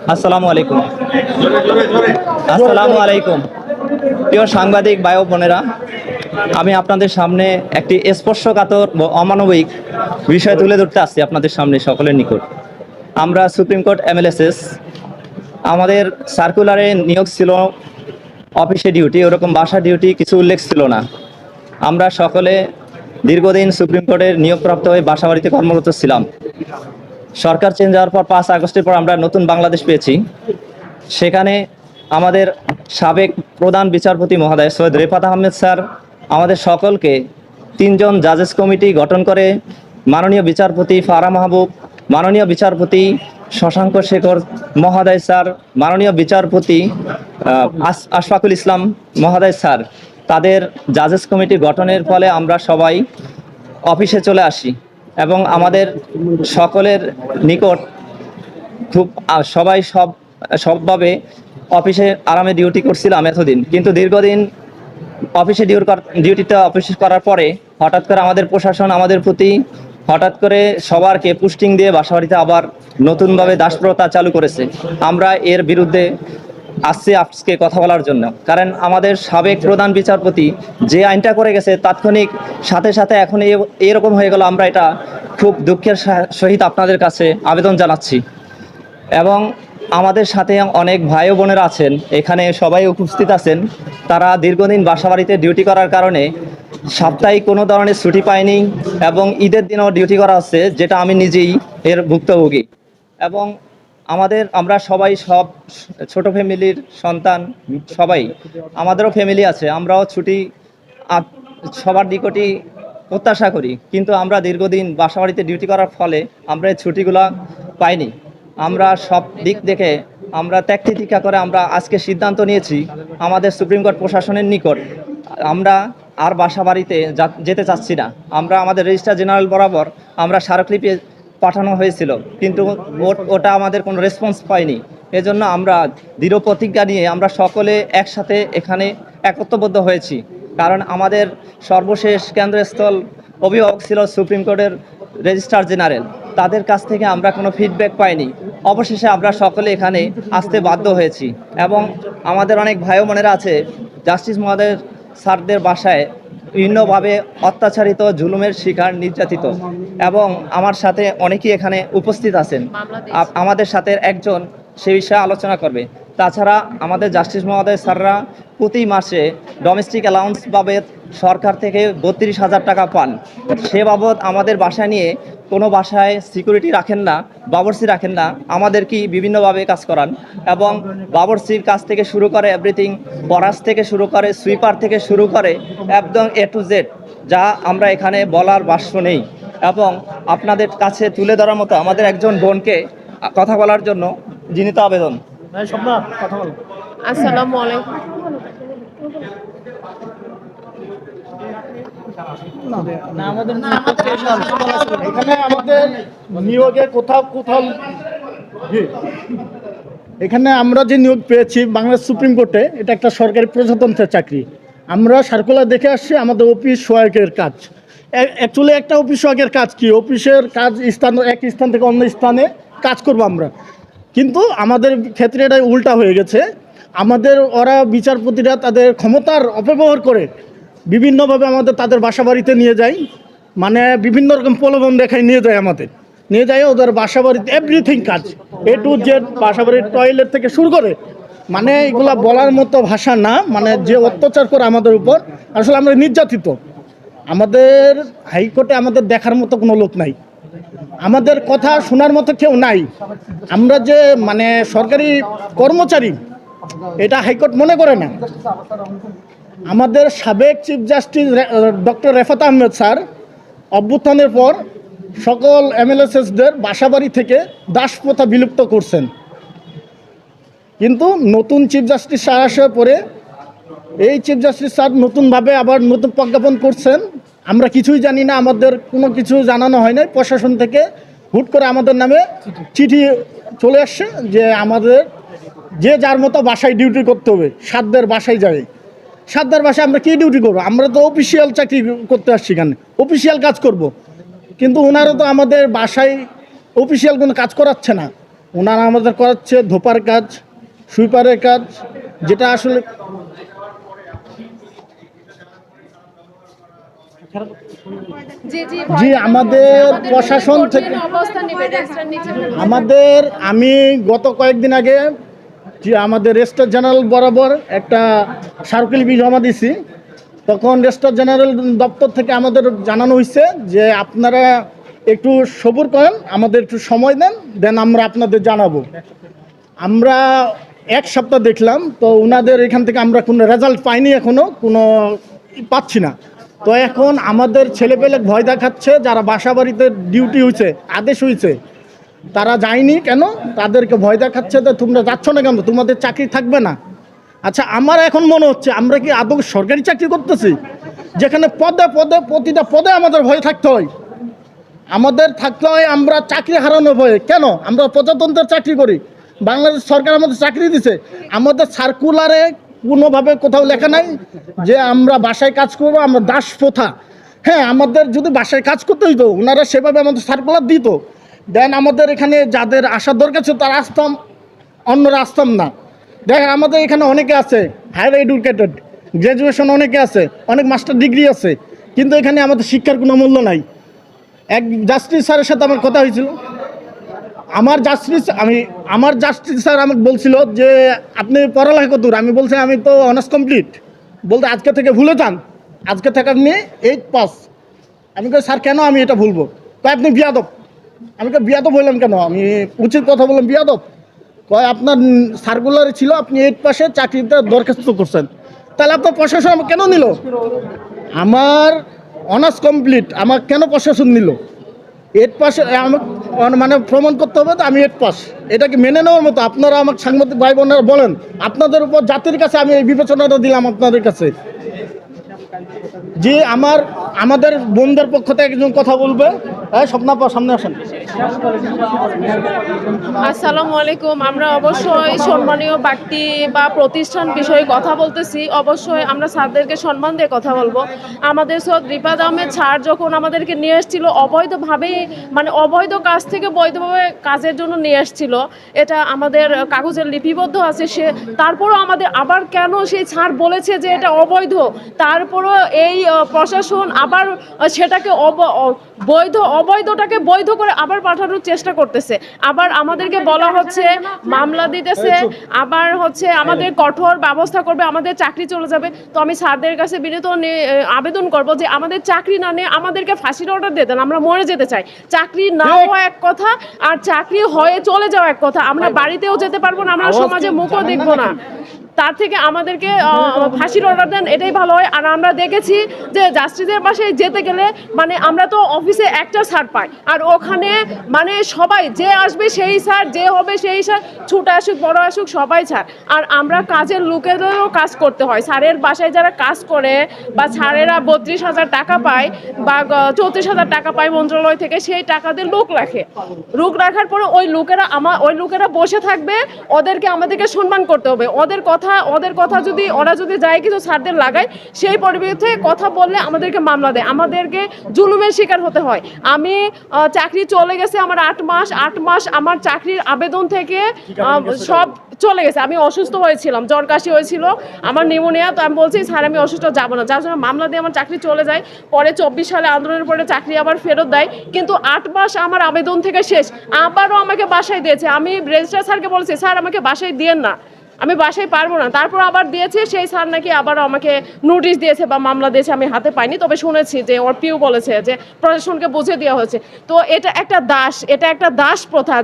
আসসালামু আলাইকুম। আসসালামু আলাইকুম প্রিয় সাংবাদিক ভাই ও বোনেরা, আমি আপনাদের সামনে একটি স্পর্শকাতর ও অমানবিক বিষয় তুলে ধরতে আসছি আপনাদের সামনে সকলের নিকট। আমরা সুপ্রিম কোর্ট এমএলএসএস, আমাদের সার্কুলারে নিয়োগ ছিল অফিসে ডিউটি, ওরকম বাসা ডিউটি কিছু উল্লেখ ছিল না। আমরা সকলে দীর্ঘদিন সুপ্রিম কোর্টের নিয়োগপ্রাপ্ত হয়ে বাসা বাড়িতে কর্মরত ছিলাম। সরকার চেঞ্জ হওয়ার পর 5 আগস্টের পর আমরা নতুন বাংলাদেশ পেয়েছি। সেখানে আমাদের সাবেক প্রধান বিচারপতি মহোদয় সৈয়দ রেফাত আহমেদ স্যার আমাদের সকলকে 3 জন জাজেস কমিটি গঠন করে মাননীয় বিচারপতি ফারা মাহবুব, মাননীয় বিচারপতি শশাঙ্ক শেখর মহোদয় স্যার, মাননীয় বিচারপতি আশফাকুল ইসলাম মহোদয় স্যার, তাদের জাজেস কমিটি গঠনের ফলে আমরা সবাই অফিসে চলে আসি এবং আমাদের সকলের নিকট খুব সবাই সবভাবে অফিসে আরামে ডিউটি করছিলাম এতদিন। কিন্তু দীর্ঘদিন অফিসে ডিউটিতে অফিস করার পরে হঠাৎ করে আমাদের প্রশাসন আমাদের প্রতি হঠাৎ করে সবারকে পোস্টিং দিয়ে বাসাবাড়িতে আবার নতুনভাবে দাসপ্রথা চালু করেছে। আমরা এর বিরুদ্ধে আসছি আজকে কথা বলার জন্য, কারণ আমাদের সাবেক প্রধান বিচারপতি যে আইনটা করে গেছে তাৎক্ষণিক সাথে সাথে এখন এরকম হয়ে গেল। আমরা এটা খুব দুঃখের সহিত আপনাদের কাছে আবেদন জানাচ্ছি। এবং আমাদের সাথে অনেক ভাই ও বোনেরা আছেন, এখানে সবাই উপস্থিত আছেন। তারা দীর্ঘদিন বাসাবাড়িতে ডিউটি করার কারণে সাপ্তাহিক কোনো ধরনের ছুটি পায়নি এবং ঈদের দিনও ডিউটি করা হচ্ছে, যেটা আমি নিজেই এর ভুক্তভোগী। এবং আমরা সবাই সব ছোট ফ্যামিলির সন্তান, সবাই আমাদেরও ফ্যামিলি আছে, আমরাও ছুটি সবার নিকটই প্রত্যাশা করি। কিন্তু আমরা দীর্ঘদিন বাসাবাড়িতে ডিউটি করার ফলে আমরা এই ছুটিগুলো পাইনি। আমরা সব দিক দেখে আমরা ত্যাগ তিতিক্ষা করে আমরা আজকে সিদ্ধান্ত নিয়েছি আমাদের সুপ্রিম কোর্ট প্রশাসনের নিকট আমরা আর বাসা বাড়িতে যেতে চাচ্ছি না। আমরা আমাদের রেজিস্ট্রার জেনারেল বরাবর আমরা স্মারকলিপি পাঠানো হয়েছিল, কিন্তু ওটা আমাদের কোনো রেসপন্স পাইনি। এজন্য আমরা দৃঢ় প্রতিজ্ঞা নিয়ে আমরা সকলে একসাথে এখানে একত্রবদ্ধ হয়েছি, কারণ আমাদের সর্বশেষ কেন্দ্রস্থল অভিভাবক ছিল সুপ্রিম কোর্টের রেজিস্ট্রার জেনারেল, তাদের কাছ থেকে আমরা কোনো ফিডব্যাক পাইনি। অবশেষে আমরা সকলে এখানে আসতে বাধ্য হয়েছি। এবং আমাদের অনেক ভাই বোনেরা আছে জাস্টিস মহোদয় স্যারদের বাসায় বিভিন্নভাবে অত্যাচারিত, জুলুমের শিকার, নির্যাতিত। এবং আমার সাথে অনেকেই এখানে উপস্থিত আছেন, আমাদের সাথে একজন সে বিষয়ে আলোচনা করবে। তাছাড়া আমাদের জাস্টিস মহোদয় স্যাররা প্রতি মাসে ডোমেস্টিক অ্যালাউন্স বাবদ সরকার থেকে 32,000 টাকা পান। সে বাবদ আমাদের বাসায় নিয়ে কোনো বাসায় সিকিউরিটি রাখেন না, বাবরচি রাখেন না, আমাদেরকে বিভিন্নভাবে কাজ করান। এবং বাবরচির কাজ থেকে শুরু করে এভরিথিং, পরাস থেকে শুরু করে সুইপার থেকে শুরু করে একদম A to Z, যা আমরা এখানে বলার ভাষ্য নেই। এবং আপনাদের কাছে তুলে ধরার মতো আমাদের একজন বোনকে কথা বলার জন্য জিনিত আবেদন। আসসালামু আলাইকুম। এখানে আমাদের নিয়োগে কোথাও এখানে আমরা যে নিয়োগ পেয়েছি বাংলাদেশ সুপ্রিম কোর্টে, এটা একটা সরকারি প্রজাতন্ত্রের চাকরি। আমরা সার্কুলার দেখে আসছি আমাদের অফিস সহায়কের কাজ। অ্যাকচুয়ালি একটা অফিস সহায়কের কাজ কি, অফিসের কাজ এক স্থান থেকে অন্য স্থানে কাজ করব আমরা, কিন্তু আমাদের ক্ষেত্রে এটা উল্টা হয়ে গেছে। ওরা বিচারপতিরা তাদের ক্ষমতার অপব্যবহার করে বিভিন্নভাবে তাদের বাসা বাড়িতে নিয়ে যায়, মানে বিভিন্ন রকম প্রলোভন দেখায় নিয়ে যায় ওদের বাসা বাড়িতে এভরিথিং কাজ A to Z, বাসা বাড়ির টয়লেট থেকে শুরু করে, মানে এগুলা বলার মতো ভাষা না। মানে যে অত্যাচার করে আমাদের উপর, আসলে আমরা নির্যাতিত। আমাদের হাইকোর্টে আমাদের দেখার মতো কোনো লোক নাই, আমাদের কথা শোনার মতো কেউ নাই। আমরা যে মানে সরকারি কর্মচারী, এটা হাইকোর্ট মনে করে না। আমাদের সাবেক chief justice doctor Refat Ahmed sir অভ্যুত্থানের পর সকল এমএলএসএসদের বাসাবাড়ি থেকে দাসপ্রথা বিলুপ্ত করছেন, কিন্তু নতুন চিফ জাস্টিস স্যার আসার পরে এই চিফ জাস্টিস স্যার নতুনভাবে আবার নতুন প্রজ্ঞাপন করছেন। আমরা কিছুই জানি না, আমাদের কোনো কিছু জানানো হয় নাই। প্রশাসন থেকে হুট করে আমাদের নামে চিঠি চলে আসছে যে আমাদের যে যার মতো বাসায় ডিউটি করতে হবে। সাধ্যের বাসায় যায়, সাধ্যের বাসায় আমরা কী ডিউটি করবো? আমরা তো অফিসিয়াল চাকরি করতে আসছি, এখানে অফিসিয়াল কাজ করব, কিন্তু ওনারা তো আমাদের বাসায় অফিসিয়াল কোনো কাজ করাচ্ছে না। ওনারা আমাদের করাচ্ছে ধোপার কাজ, সুইপারের কাজ, যেটা আসলে জি আমাদের প্রশাসন থেকে আমি গত কয়েকদিন আগে যে আমাদের রেজিস্ট্রার জেনারেল বরাবর একটা স্মারকলিপি জমা দিছি। তখন রেজিস্ট্রার জেনারেল দপ্তর থেকে আমাদের জানানো হয়েছে যে আপনারা একটু সবুর করেন, আমাদের একটু সময় দেন আমরা আপনাদের জানাবো। আমরা এক সপ্তাহ দেখলাম, তো ওনাদের এখান থেকে আমরা কোনো রেজাল্ট পাইনি, এখনও কোনো পাচ্ছি না। তো এখন আমাদের ছেলেপেলে ভয় দেখাচ্ছে, যারা বাসা বাড়িতে ডিউটি হয়েছে, আদেশ হয়েছে, তারা যায়নি কেন, তাদেরকে ভয় দেখাচ্ছে যে তোমরা যাচ্ছ না কেন, তোমাদের চাকরি থাকবে না। আচ্ছা, আমার এখন মনে হচ্ছে আমরা কি আদৌ সরকারি চাকরি করতেছি, যেখানে পদে পদে প্রতিটা পদে আমাদের ভয় থাকতে হয়। আমাদের থাকতে হয় আমরা চাকরি হারানো ভয়ে। কেন? আমরা প্রজাতন্ত্রের চাকরি করি, বাংলাদেশ সরকার আমাদের চাকরি দিছে। আমাদের সার্কুলারে কোনোভাবে কোথাও লেখা নাই যে আমরা বাসায় কাজ করবো, আমরা দাস প্রথা। হ্যাঁ, আমাদের যদি বাসায় কাজ করতে হইতো, ওনারা সেভাবে আমাদের সার্কুলার দিত, দেন আমাদের এখানে যাদের আসার দরকার ছিল তারা আসতাম, অন্যরা আসতাম না। দেখেন আমাদের এখানে অনেকে আছে হায়ার এডুকেটেড, গ্র্যাজুয়েশন অনেকে আছে, অনেক মাস্টার ডিগ্রি আছে, কিন্তু এখানে আমাদের শিক্ষার কোনো মূল্য নাই। এক জাস্টিস স্যারের সাথে আমার কথা হয়েছিল, আমার জাস্টিস স্যার আমাকে বলছিল যে আপনি পড়ালেখা কত দূর? আমি বলছি আমি তো অনার্স কমপ্লিট। বলতে আজকে থেকে ভুলে যান, আজকে থেকে আপনি 8 পাস। আমি কই স্যার কেন আমি এটা ভুলবো? কয় আপনি বিয়াদব। আমি কই বিয়াদব হইলাম কেন? আমি উচিত কথা বললাম বিয়াদব। কয় আপনার সার্কুলারে ছিল আপনি 8 পাসে চাকরিতে দরখাস্ত করছেন, তাহলে আপনার প্রশাসন আমাকে কেন নিল? আমার অনার্স কমপ্লিট, আমার কেন প্রশাসন নিল? 8 পাসে আমাকে মানে প্রমাণ করতে হবে তো আমি 8 পাস, এটাকে মেনে নেওয়ার মতো? আপনারা আমাকে সাংবাদিক ভাই বোনেরা বলেন, আপনাদের উপর জাতির কাছে আমি এই বিবেচনাটা দিলাম আপনাদের কাছে। যে আমাদের বোনদের পক্ষ থেকে একজন কথা বলবে। স্বপ্নাপা সামনে আসেন। আসসালামু আলাইকুম। আমরা অবশ্যই সম্মানীয় ব্যক্তি বা প্রতিষ্ঠান বিষয়ে কথা বলতেছি, অবশ্যই আমরা স্যারদেরকে সম্মান দিয়ে কথা বলবো। আমাদের সৈয়দ রিফাত আহমেদ স্যার যখন আমাদেরকে নিয়ে এসেছিল অবৈধভাবে, মানে অবৈধ কাজ থেকে বৈধভাবে কাজের জন্য নিয়ে এসেছিল, এটা আমাদের কাগজের লিপিবদ্ধ আছে। তারপরও আমাদের আবার কেন সেই স্যার বলেছে যে এটা অবৈধ, তারপরও এই প্রশাসন আবার সেটাকে অবৈধটাকে বৈধ করে আবার পাঠানোর চেষ্টা করতেছে। আবার আমাদেরকে বলা হচ্ছে মামলা দিতেছে, আবার হচ্ছে আমাদের কঠোর ব্যবস্থা করবে, আমাদের চাকরি চলে যাবে। তো আমি স্যারদের কাছে বিনীত আবেদন করব যে আমাদের চাকরি না নিয়ে আমাদেরকে ফাঁসির অর্ডার দিয়ে দেন, আমরা মরে যেতে চাই। চাকরি না হওয়া এক কথা, আর চাকরি হয়ে চলে যাওয়া এক কথা। আমরা বাড়িতেও যেতে পারবো না, আমরা সমাজে মুখও দেখবো না। তার থেকে আমাদেরকে ফাঁসির অর্ডার দেন, এটাই ভালো হয়। আর আমরা দেখেছি যে জাস্টিসের পাশে যেতে গেলে মানে আমরা তো অফিসে একটা স্যার পাই, আর ওখানে মানে সবাই যে আসবে সেই স্যার, যে হবে সেই স্যার, ছোট আসুক বড় আসুক সবাই স্যার। আর আমরা কাজের লোকেদেরও কাজ করতে হয়। স্যারের বাসায় যারা কাজ করে বা স্যারেরা 32,000 টাকা পায় বা 34,000 টাকা পায় মন্ত্রণালয় থেকে, সেই টাকা দিয়ে লোক রাখার পরে ওই লোকেরা বসে থাকবে, ওদেরকে আমাদেরকে সম্মান করতে হবে। ওদের কথা যদি ওরা যদি যায় কিছু স্যারদের লাগায়, সেই পরিপ্রেক্ষিতে কথা বললে আমাদেরকে মামলা দেয়, আমাদেরকে জুলুমের শিকার হতে হয়। আমি চাকরি চলে গেছে আমার 8 মাস আমার চাকরির আবেদন থেকে সব চলে গেছে। আমি অসুস্থ হয়েছিলাম, জ্বর কাশি হয়েছিল, আমার নিউমোনিয়া। তো আমি বলছি স্যার আমি অসুস্থ যাবো না, যার জন্য মামলা দিয়ে আমার চাকরি চলে যায়। পরে 24 সালে আন্দোলনের পরে চাকরি আবার ফেরত দেয়, কিন্তু 8 মাস আমার আবেদন থেকে শেষ। আবারও আমাকে বাসায় দিয়েছে। আমি রেজিস্ট্রার স্যারকে বলছি স্যার আমাকে বাসায় দিয়েন না, আমি বাসায় পারবো না। তারপর আবার দিয়েছে, সেই স্যার নাকি আবার আমাকে নোটিশ দিয়েছে বা মামলা দিয়েছে, আমি হাতে পাইনি। তবে শুনেছি যে ওর পিউ বলেছে যে প্রশাসনকে বুঝিয়ে দেওয়া হয়েছে। তো এটা একটা দাস প্রথা,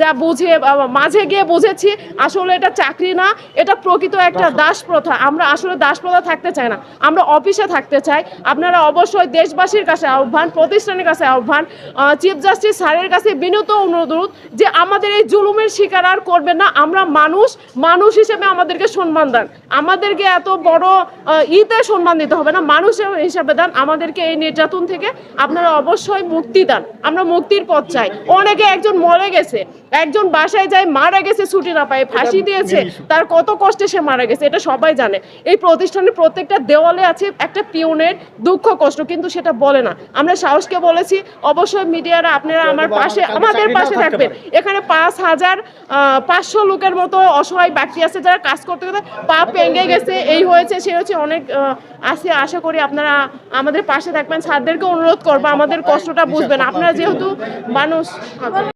যা বুঝে মাঝে গিয়ে বুঝেছি আসলে এটা চাকরি না, এটা প্রকৃত একটা দাস প্রথা। আমরা আসলে দাস প্রথা থাকতে চাই না, আমরা অফিসে থাকতে চাই। আপনারা অবশ্যই দেশবাসীর কাছে আহ্বান, প্রতিষ্ঠানের কাছে আহ্বান, চিফ জাস্টিস স্যারের কাছে বিনীত অনুরোধ যে আমাদের এই জুলুমের শিকার আর করবেন না। আমরা মানুষ, মানুষ হিসেবে আমাদেরকে সম্মান দেন, আমাদেরকে এত বড় ইতে সম্মান দিতে হবে না, মানুষ হিসেবে দেন আমাদেরকে। এই নির্যাতন থেকে আপনারা অবশ্যই মুক্তি দেন, আমরা মুক্তির পথ চাই। অনেকে একজন মরে গেছে, একজন বাসায় যায় মারা গেছে, ছুটি না পায়, ফাঁসি দিয়েছে, তার কত কষ্টে সে মারা গেছে, এটা সবাই জানে। এই প্রতিষ্ঠানের প্রত্যেকটা দেওয়ালে আছে একটা পিওনের দুঃখ কষ্ট, কিন্তু সেটা বলে না। আমরা সাহসকে বলেছি অবশ্যই মিডিয়ারা আপনারা আমাদের পাশে থাকবেন। এখানে 5,500 লোকের মতো অসহায় ব্যক্তি আছে যারা কাজ করতে করতে পা ভেঙে গেছে, এই হয়েছে সে হচ্ছে, অনেক আছে। আশা করি আপনারা আমাদের পাশে থাকবেন। স্যারদেরকে অনুরোধ করবো আমাদের কষ্টটা বুঝবেন, আপনারা যেহেতু মানুষ।